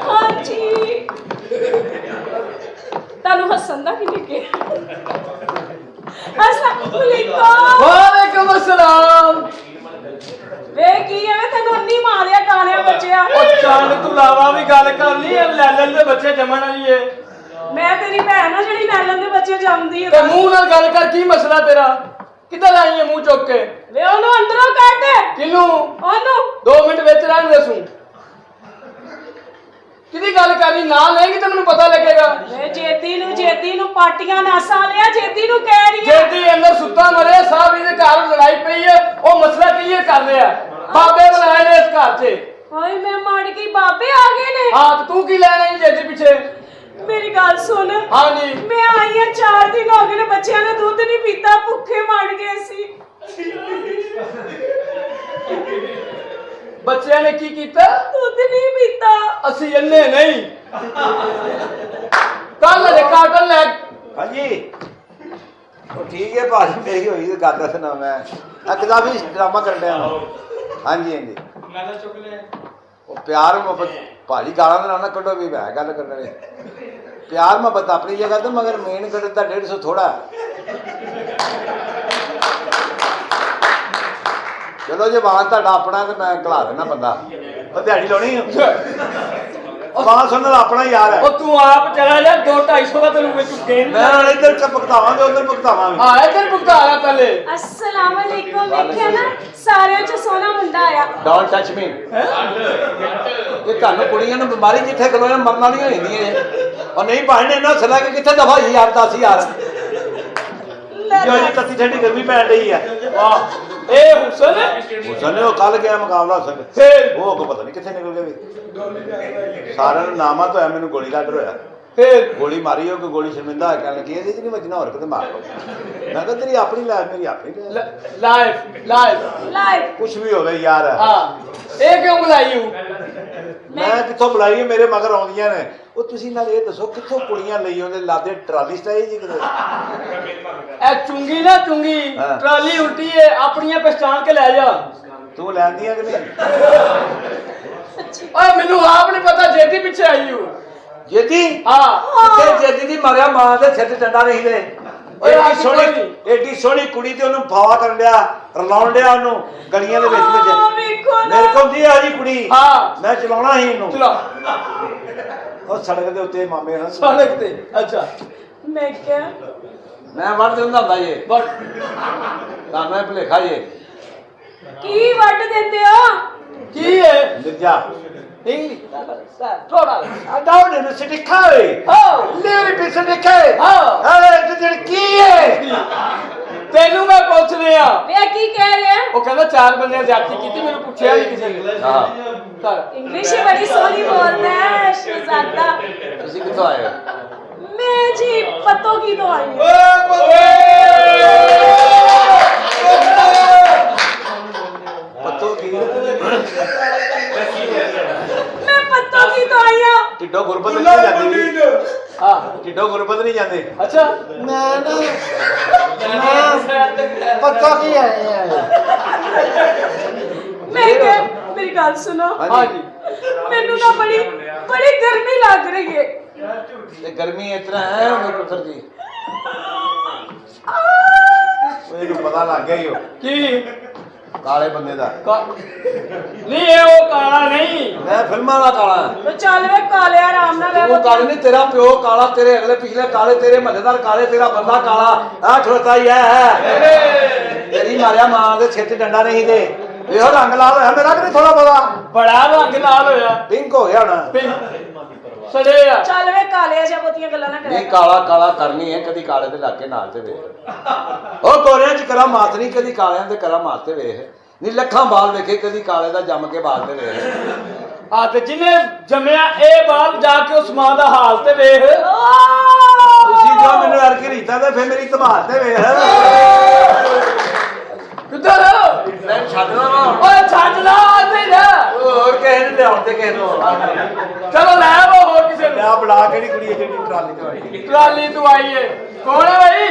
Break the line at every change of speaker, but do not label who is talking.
हाँ जी तानू हसन दा की लगे
वालेकुम अस्सलाम
वे की है तेनू अन्नी मारिया कालिया बच्चिया
ओ चंद तू लावा भी गल कर ली लैलन दे बच्चे जमन वाली है
मैं तेरी भैन हां जेड़ी लैलन दे बच्चे जमदी है
ते मुंह नाल गल कर की मसला तेरा किधर आई है मुंह चुक के
वे ओनू अंदरों कट
किनू
ओनू
2 मिनट विच रहन दसू किदी गल करी ना लेंगी तो मैनू पता लगेगा
वे जेदी नु पाटियां नासा लिया जेदी नु कह रही है
जेदी अंदर सुत्ता मरे साहब इहदे घर लड़ाई पई है ओ मसला क्लियर कर रहा बाबे बुलाए ने इस घर च
ओए मैं मर गई बाबे आ गए ने
हां तो तू की लेना है जेदी पीछे
मेरी गल सुन
हां जी
मैं आई हां 4 दिन हो गए ने बच्चियां ने दूध नहीं पीता भूखे मर गए सी
बच्चियां ने की कीता
दूध नहीं पीता
ਅਸੀਂ ਇੰਨੇ ਨਹੀਂ ਕੱਲ ਦੇ ਕਾਟਨ ਲੈ
हाँ जी वो ठीक है भाजी मेरी हुई तो गल दसना मैं किताबी ड्रामा कर रहा हाँ जी हाँ जी वो प्यार मोहब्बत भाजी गाला तो ना कड्डो भी मैं गल कर रहे प्यार मोहब्बत अपनी जगह तो मगर मेन कट का 150 थोड़ा चलो जे वाहन तुहाडा अपना तो मैं घला देना बंदा दिहाड़ी लानी वाहन सुनने वाला अपना यार है
ਉਹ ਤੂੰ ਆਪ ਚਲਾ ਜਾ 2-250 ਦਾ ਤੈਨੂੰ ਵਿੱਚ ਗੇਨ
मैं इधर भुगतावांगे उधर भुगतावांगे
ਹਾਂ ਇੱਧਰ ਭੁਗਤਾ ਲਾ ਪਹਿਲੇ
अस्सलाम वालेकुम वेख्या ना सारे च सोना मुंडा आया
डोंट टच मी ये ਤੁਹਾਨੂੰ ਕੁੜੀਆਂ ਨੂੰ ਬਿਮਾਰੀ ਜਿੱਥੇ ਖਲੋਇਆ ਮਰਨ ਵਾਲੀਆਂ ਹੁੰਦੀਆਂ ਨੇ ਔਰ ਨਹੀਂ ਭਾਣੇ ਇਹਨਾਂ ਸਲਾ ਕੇ ਕਿੱਥੇ ਦਫਾ ਯਾਰ 10000 ਜੋ ਜੀ ਤੱਤੀ ਠੰਡੀ ਗਰਮੀ ਪੈਣ ਰਹੀ ਆ
ਵਾਹ ਇਹ ਹੁਸਨ
ਹੁਸਨ ਉਹ ਕੱਲ ਗਿਆ ਮੁਕਾਬਲਾ ਹੁਸਨ
ਫੇਰ
ਉਹ ਕੋ ਪਤਾ ਨਹੀਂ ਕਿੱਥੇ ਨਿਕਲ ਗਏ ਸਾਰਿਆਂ ਨੂੰ ਨਾਮਾ ਤੋਂ ਮੈਨੂੰ ਗੋਲੀ ਦਾ ਡਰ ਹੋਇਆ
ਫੇਰ
ਗੋਲੀ ਮਾਰੀ ਉਹ ਕਿ ਗੋਲੀ ਸ਼ਰਮਿੰਦਾ ਕਹਿਣ ਲੱਗੀ ਇਹਦੀ ਨਹੀਂ ਵੱਜਣਾ ਹੋਰ ਕਿਤੇ ਮਾਰ ਲਓ ਮੈਂ ਕਿਹਾ ਤੇਰੀ ਆਪਣੀ ਲੈ ਮੇਰੀ ਆਪਣੀ
ਲਾਈਫ
लाइव
ਕੁਝ ਵੀ ਹੋਵੇ ਯਾਰ
ਹਾਂ ਇਹ ਕਿਉਂ ਬੁਲਾਈ ਹੂੰ
ਮੈਂ ਕਿੱਥੋਂ ਬੁਲਾਈ ਮੇਰੇ ਮਗਰ ਆਉਂਦੀਆਂ ਨੇ ਉਹ ਤੁਸੀਂ ਨਾਲ ਇਹ ਦੱਸੋ ਕਿੱਥੋਂ ਕੁੜੀਆਂ ਲਈ ਆਉਂਦੇ ਲਾਦੇ ਟਰਾਲੀ ਸਟਾਈ ਜੀ ਕਿਤੇ
ਇਹ ਚੁੰਗੀ ਨਾ ਚੁੰਗੀ ਟਰਾਲੀ ਉਲਟੀ ਹੈ ਆਪਣੀਆਂ ਪਛਾਣ ਕੇ ਲੈ ਜਾ
ਤੂੰ ਲੈਂਦੀਆਂ ਕਿ ਨਹੀਂ
ਓਏ ਮੈਨੂੰ ਆਪ ਨਹੀਂ ਪਤਾ ਜੇਦੀ ਪਿੱਛੇ ਆਈ ਹੂੰ
ਜੇਦੀ
ਹਾਂ
ਕਿੱਥੇ ਜੇਦੀ ਦੀ ਮਰਿਆ ਮਾਂ ਦੇ ਸਿਰ ਤੇ ਡੰਡਾ ਨਹੀਂ ਦੇ ਏਡੀ ਸੋਹਣੀ ਕੁੜੀ ਤੇ ਉਹਨੂੰ ਫਾਵਾ ਕਰਨ ਡਿਆ ਰਲਾਉਣ ਡਿਆ ਉਹਨੂੰ ਗਲੀਆਂ ਦੇ ਵਿੱਚ
ਵੇਖੋ ਨਾ
ਮੇਰੇ ਕੋਲ ਦੀ ਆ ਜੀ ਕੁੜੀ
ਹਾਂ
ਮੈਂ ਚਲਾਉਣਾ ਸੀ ਇਹਨੂੰ
ਚਲਾ
ਉਹ ਸੜਕ ਦੇ ਉੱਤੇ ਮਾਮੇ ਹਨ
ਸੜਕ ਤੇ ਅੱਛਾ
मैं क्या
ਮੈਂ ਵੜ ਦਿੰਦਾ ਹੁੰਦਾ ਜੇ
ਬਟ
ਤੁਹਾਨੂੰ ਇਹ ਭੁਲੇਖਾ ਜੇ
की वट देते हो
ਕੀ ਹੈ
ਮਿਰਜ਼ਾ
ਇੰਗਲਿਸ਼ ਥੋੜਾ
ਡਾਊਨ ਯੂਨੀਵਰਸਿਟੀ ਖਾਏ
ਹੋ
ਲੇਰੀ ਪਿੱਛੇ ਦੇਖੇ
ਹਾਂ
ਅਰੇ ਤੇ ਜਿਹੜੀ ਕੀ ਹੈ
ਤੈਨੂੰ ਮੈਂ ਪੁੱਛ ਰਿਹਾ
वे की कह रहे हैं
ਉਹ ਕਹਿੰਦਾ 4 ਬੰਦਿਆਂ ਜ਼ਿਆਦਤੀ ਕੀਤੀ ਮੈਨੂੰ ਪੁੱਛਿਆ ਨਹੀਂ ਕਿਸੇ ਨੇ
ਹਾਂ
ਕਰ
इंग्लिश ही बड़ी सोहनी बोलता है शहजादा
ਤੁਸੀਂ ਕਿੱਥੋਂ ਆਏ ਹੋ
मैं जी पत्तों की तो आई हूँ
ਪੱਤੋ ਕੀ
मैं पत्तों की तो आई हूँ
ਢਿੱਡੋ ਗੁਰਬਤ ਨਹੀਂ ਜਾਂਦੀ
ਹਾਂ
ਢਿੱਡੋ ਗੁਰਬਤ ਨਹੀਂ ਜਾਂਦੇ
ਅੱਛਾ
ਮੈਂ ਪੱਤਾ ਕੀ ਹੈ
मैं क्या मेरी गल सुनो
ਹਾਂ ਜੀ
मैनू ना बड़ी बड़ी गर्मी लग रही है
ਤੇ ਗਰਮੀ ਇਤਨਾ ਹੈ ਉਹ ਪੁੱਤਰ ਜੀ ਉਹ ਇਹਨੂੰ ਪਤਾ ਲੱਗ ਗਿਆ ਹੀ ਉਹ
ਕੀ
ਕਾਲੇ ਬੰਦੇ ਦਾ
ਨਹੀਂ ਇਹ ਉਹ ਕਾਲਾ ਨਹੀਂ
ਮੈਂ ਫਿਲਮਾਂ ਦਾ ਕਾਲਾ
तो चल वे काले आराम ना
ਉਹ ਕਾਲੇ ਨਹੀਂ ਤੇਰਾ ਪਿਓ ਕਾਲਾ ਤੇਰੇ ਅਗਲੇ ਪਿਛਲੇ ਕਾਲੇ ਤੇਰੇ ਮਹੱਲੇਦਾਰ ਕਾਲੇ ਤੇਰਾ ਬੰਦਾ ਕਾਲਾ ਆ ਖਲੋਤਾ ਹੀ ਹੈ ਤੇਰੀ ਮਾਰਿਆ ਮਾਂ ਦੇ ਸਿਰ 'ਚ ਡੰਡਾ ਨਹੀਂ ਦੇ ਇਹੋ ਰੰਗ ਲਾਲ ਹੋਇਆ ਮੇਰਾ ਕਿ ਨਹੀਂ ਥੋੜਾ ਬਹੁਤਾ
ਬੜਾ ਰੰਗ ਨਾਲ ਹੋਇਆ
ਪਿੰਕ ਹੋ ਗਿਆ ਹੁਣ
ਸੜੇ ਆ
चल वे काले जा बोतियां गल्लां ना
ਨਹੀਂ
करे
ਕਾਲਾ ਕਾਲਾ ਕਰਨੀ ਹੈ ਕਦੀ ਕਾਲੇ ਦੇ ਲਾਗੇ ਨਾਲ ਤੇ ਵੇਖ ਉਹ ਗੋਰਿਆਂ 'ਚ ਕਰਾ ਮਾਤ ਨਹੀਂ ਕਦੀ ਕਾਲਿਆਂ ਦੇ ਕਰਾ ਮਾਤ ਤੇ ਵੇਖ ਨਹੀਂ ਲੱਖਾਂ ਬਾਲ ਵੇਖੇ ਕਦੀ ਕਾਲੇ ਦਾ ਜੰਮ ਕੇ ਬਾਲ ਤੇ ਵੇਖ
ਆ ਤੇ ਜਿਹਨੇ ਜੰਮਿਆ ਇਹ ਬਾਲ ਜਾ ਕੇ ਉਸ ਮਾਂ ਦਾ ਹਾਲ ਤੇ ਵੇਖ
ਤੁਸੀਂ ਜੋ ਮੈਨੂੰ ਅਰ ਕੇ ਰੀਤਾ ਤੇ ਫਿਰ ਮੇਰੀ ਧਮਾਲ ਤੇ ਵੇਖ
ਕਿੱਧਰ
ਮੈਂ ਛੱਡਣਾ ਵਾ
ਓਏ ਛੱਡ ਲਾ ਤੇ ਜਾ
ਹੋਰ ਕਿਸੇ ਨੇ ਲਿਆਉਣ ਤੇ ਕਿਸੇ ਨੂੰ
ਚਲੋ ਲੈ ਆਵੋ ਹੋਰ ਕਿਸੇ ਨੂੰ
ਆ ਬੜਾ ਕਿਹੜੀ ਕੁੜੀ ਹੈ ਜਿਹੜੀ ਟਰਾਲੀ ਤੇ ਆਈ
ਟਰਾਲੀ ਤੂੰ ਆਈ ਏ ਕੌਣ ਹੈ ਭਾਈ